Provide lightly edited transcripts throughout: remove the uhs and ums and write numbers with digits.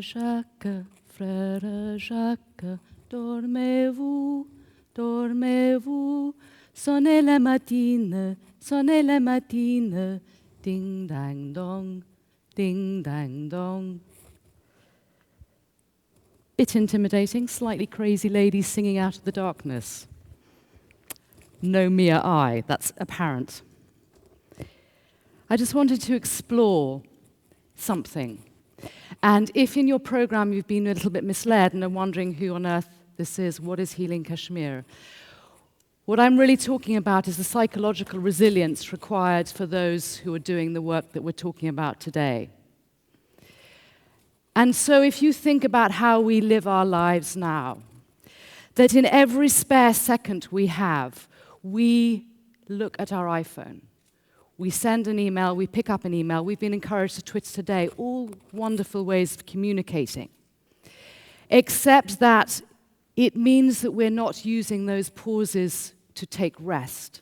frère Jacques, dormez-vous, dormez-vous, sonnez la matine, ding dang dong, ding dang dong. Bit intimidating, slightly crazy ladies singing out of the darkness. No mere eye, that's apparent. I just wanted to explore something. And if in your program you've been a little bit misled and are wondering who on earth this is, what is Healing Kashmir? What I'm really talking about is the psychological resilience required for those who are doing the work that we're talking about today. And so if you think about how we live our lives now, that in every spare second we have, we look at our iPhone. We send an email, we pick up an email, we've been encouraged to Twitter today, all wonderful ways of communicating. Except that it means that we're not using those pauses to take rest.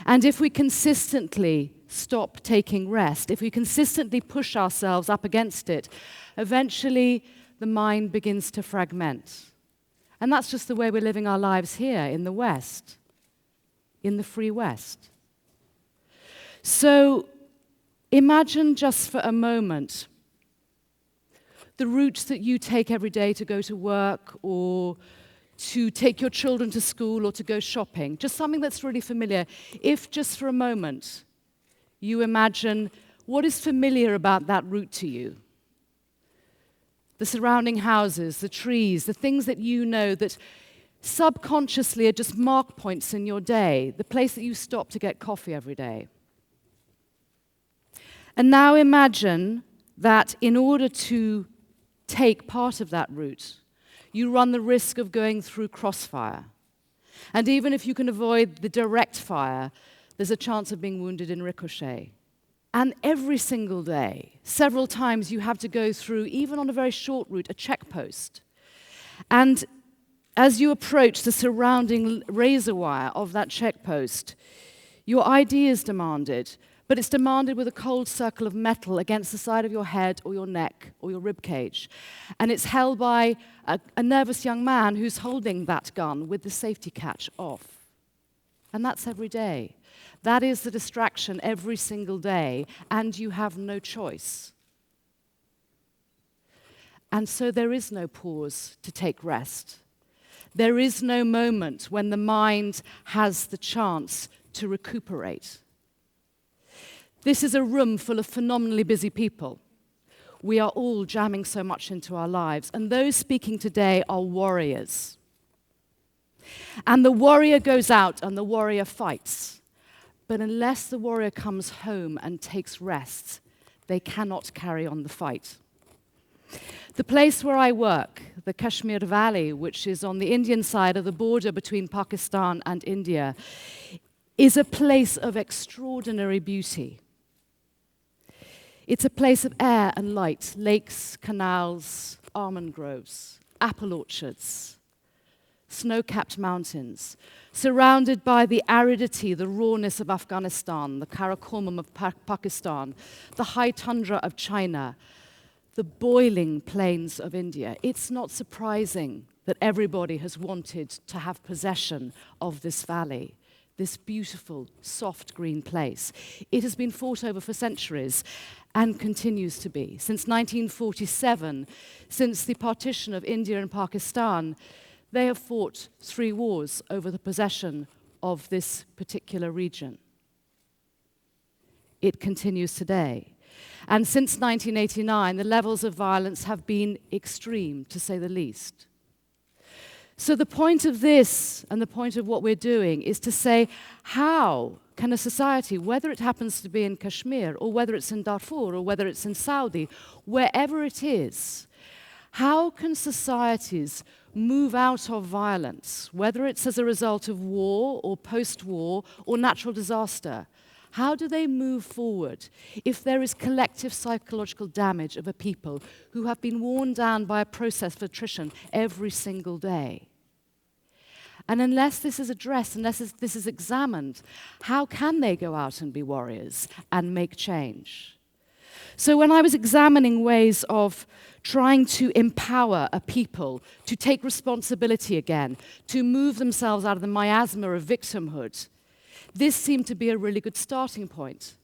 And if we consistently stop taking rest, if we consistently push ourselves up against it, eventually the mind begins to fragment. And that's just the way we're living our lives here in the West, in the free West. So imagine just for a moment the routes that you take every day to go to work or to take your children to school or to go shopping, just something that's really familiar. If just for a moment you imagine what is familiar about that route to you, the surrounding houses, the trees, the things that you know that subconsciously are just mark points in your day, the place that you stop to get coffee every day. And now imagine that in order to take part of that route, you run the risk of going through crossfire. And even if you can avoid the direct fire, there's a chance of being wounded in ricochet. And every single day, several times, you have to go through, even on a very short route, a checkpost. And as you approach the surrounding razor wire of that checkpost, your ID is demanded, but it's demanded with a cold circle of metal against the side of your head or your neck or your rib cage. And it's held by a nervous young man who's holding that gun with the safety catch off. And that's every day. That is the distraction every single day, and you have no choice. And so there is no pause to take rest. There is no moment when the mind has the chance to recuperate. This is a room full of phenomenally busy people. We are all jamming so much into our lives, and those speaking today are warriors. And the warrior goes out and the warrior fights. But unless the warrior comes home and takes rest, they cannot carry on the fight. The place where I work, the Kashmir Valley, which is on the Indian side of the border between Pakistan and India, is a place of extraordinary beauty. It's a place of air and light, lakes, canals, almond groves, apple orchards, snow-capped mountains, surrounded by the aridity, the rawness of Afghanistan, the Karakoram of Pakistan, the high tundra of China, the boiling plains of India. It's not surprising that everybody has wanted to have possession of this valley, this beautiful, soft green place. It has been fought over for centuries and continues to be. Since 1947, since the partition of India and Pakistan, they have fought 3 wars over the possession of this particular region. It continues today. And since 1989, the levels of violence have been extreme, to say the least. So the point of this, and the point of what we're doing, is to say, how can a society, whether it happens to be in Kashmir, or whether it's in Darfur, or whether it's in Saudi, wherever it is, how can societies move out of violence, whether it's as a result of war or post-war or natural disaster? How do they move forward if there is collective psychological damage of a people who have been worn down by a process of attrition every single day? And unless this is addressed, unless this is examined, how can they go out and be warriors and make change? So when I was examining ways of trying to empower a people to take responsibility again, to move themselves out of the miasma of victimhood, this seemed to be a really good starting point.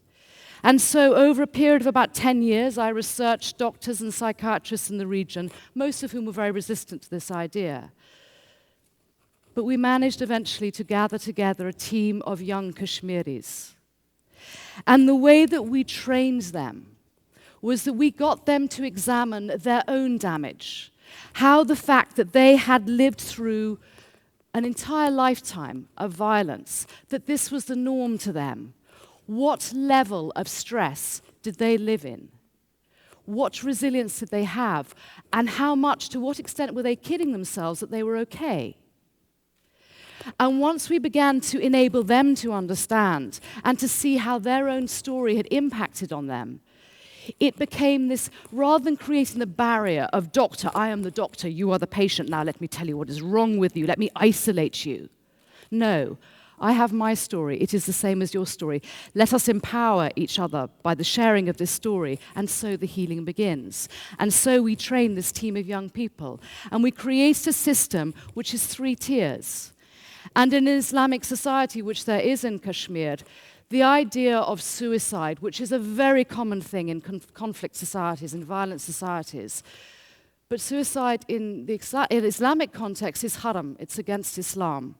And so over a period of about 10 years, I researched doctors and psychiatrists in the region, most of whom were very resistant to this idea. But we managed eventually to gather together a team of young Kashmiris. And the way that we trained them was that we got them to examine their own damage, how the fact that they had lived through an entire lifetime of violence, that this was the norm to them. What level of stress did they live in? What resilience did they have? And how much, to what extent were they kidding themselves that they were okay? And once we began to enable them to understand and to see how their own story had impacted on them, it became this, rather than creating the barrier of doctor, I am the doctor, you are the patient, now let me tell you what is wrong with you, let me isolate you. No, I have my story, it is the same as your story. Let us empower each other by the sharing of this story, and so the healing begins. And so we train this team of young people, and we create a system which is 3 tiers. And in an Islamic society, which there is in Kashmir, the idea of suicide, which is a very common thing in conflict societies, in violent societies, but suicide in the Islamic context is haram, it's against Islam.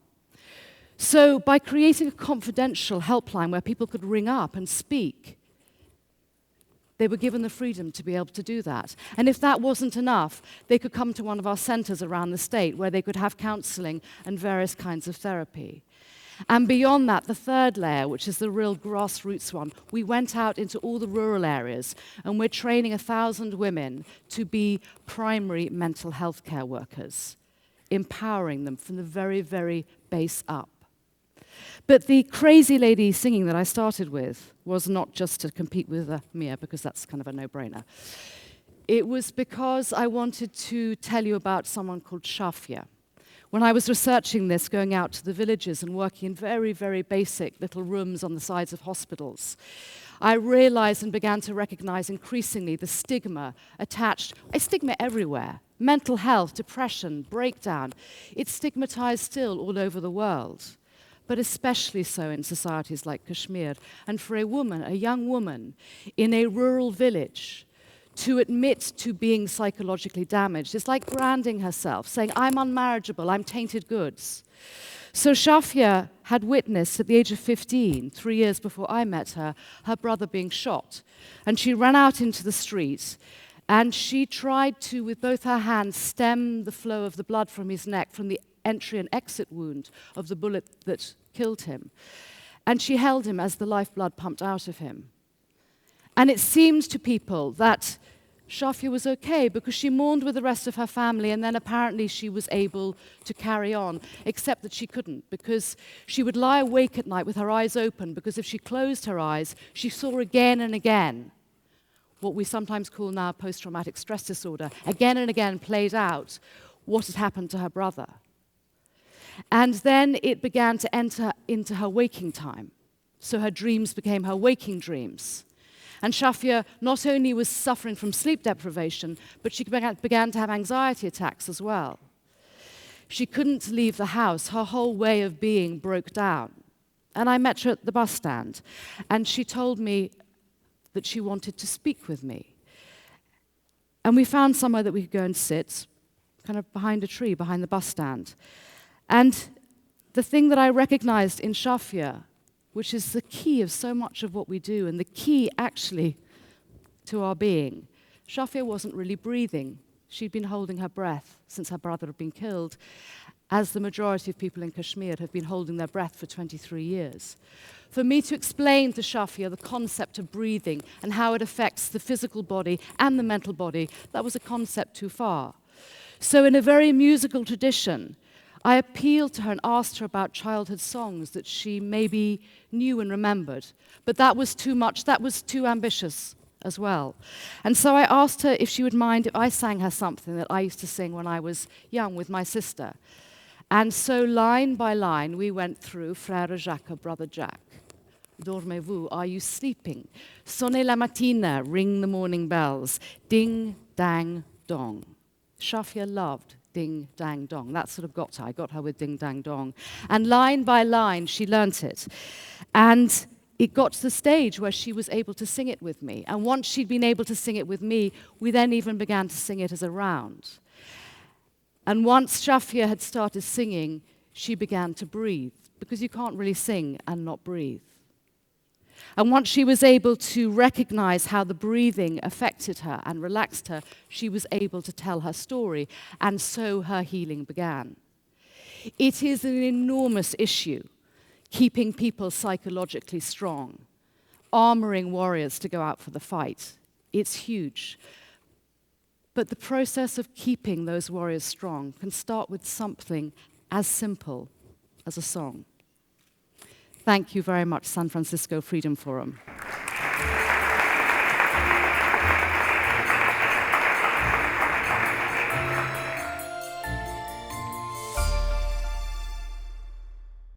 So by creating a confidential helpline where people could ring up and speak, they were given the freedom to be able to do that. And if that wasn't enough, they could come to one of our centers around the state where they could have counseling and various kinds of therapy. And beyond that, the third layer, which is the real grassroots one, we went out into all the rural areas, and we're training 1,000 women to be primary mental health care workers, empowering them from the very, very base up. But the crazy lady singing that I started with was not just to compete with Mia, because that's kind of a no-brainer. It was because I wanted to tell you about someone called Shafia. When I was researching this, going out to the villages and working in very, very basic little rooms on the sides of hospitals, I realized and began to recognize increasingly the stigma attached, a stigma everywhere. Mental health, depression, breakdown, it's stigmatized still all over the world, but especially so in societies like Kashmir. And for a woman, a young woman in a rural village, to admit to being psychologically damaged is like branding herself, saying, I'm unmarriageable, I'm tainted goods. So Shafia had witnessed at the age of 15, 3 years before I met her, her brother being shot. And she ran out into the street, and she tried to, with both her hands, stem the flow of the blood from his neck, from the entry and exit wound of the bullet that killed him. And she held him as the lifeblood pumped out of him. And it seemed to people that Shafia was okay because she mourned with the rest of her family, and then apparently she was able to carry on, except that she couldn't, because she would lie awake at night with her eyes open, because if she closed her eyes, she saw again and again what we sometimes call now post-traumatic stress disorder, again and again played out what had happened to her brother. And then it began to enter into her waking time. So her dreams became her waking dreams. And Shafia not only was suffering from sleep deprivation, but she began to have anxiety attacks as well. She couldn't leave the house. Her whole way of being broke down. And I met her at the bus stand, and she told me that she wanted to speak with me. And we found somewhere that we could go and sit, kind of behind a tree, behind the bus stand. And the thing that I recognized in Shafia, which is the key of so much of what we do, and the key, actually, to our being. Shafia wasn't really breathing. She'd been holding her breath since her brother had been killed, as the majority of people in Kashmir have been holding their breath for 23 years. For me to explain to Shafia the concept of breathing and how it affects the physical body and the mental body, that was a concept too far. So in a very musical tradition, I appealed to her and asked her about childhood songs that she maybe knew and remembered. But that was too much, that was too ambitious as well. And so I asked her if she would mind if I sang her something that I used to sing when I was young with my sister. And so line by line, we went through Frère Jacques, Brother Jack. Dormez-vous? Are you sleeping? Sonnez la mattina, ring the morning bells. Ding, dang, dong. Shafia loved ding, dang, dong. That sort of got her. I got her with ding, dang, dong. And line by line, she learnt it. And it got to the stage where she was able to sing it with me. And once she'd been able to sing it with me, we then even began to sing it as a round. And once Shafia had started singing, she began to breathe, because you can't really sing and not breathe. And once she was able to recognize how the breathing affected her and relaxed her, she was able to tell her story, and so her healing began. It is an enormous issue, keeping people psychologically strong, armoring warriors to go out for the fight. It's huge. But the process of keeping those warriors strong can start with something as simple as a song. Thank you very much, San Francisco Freedom Forum.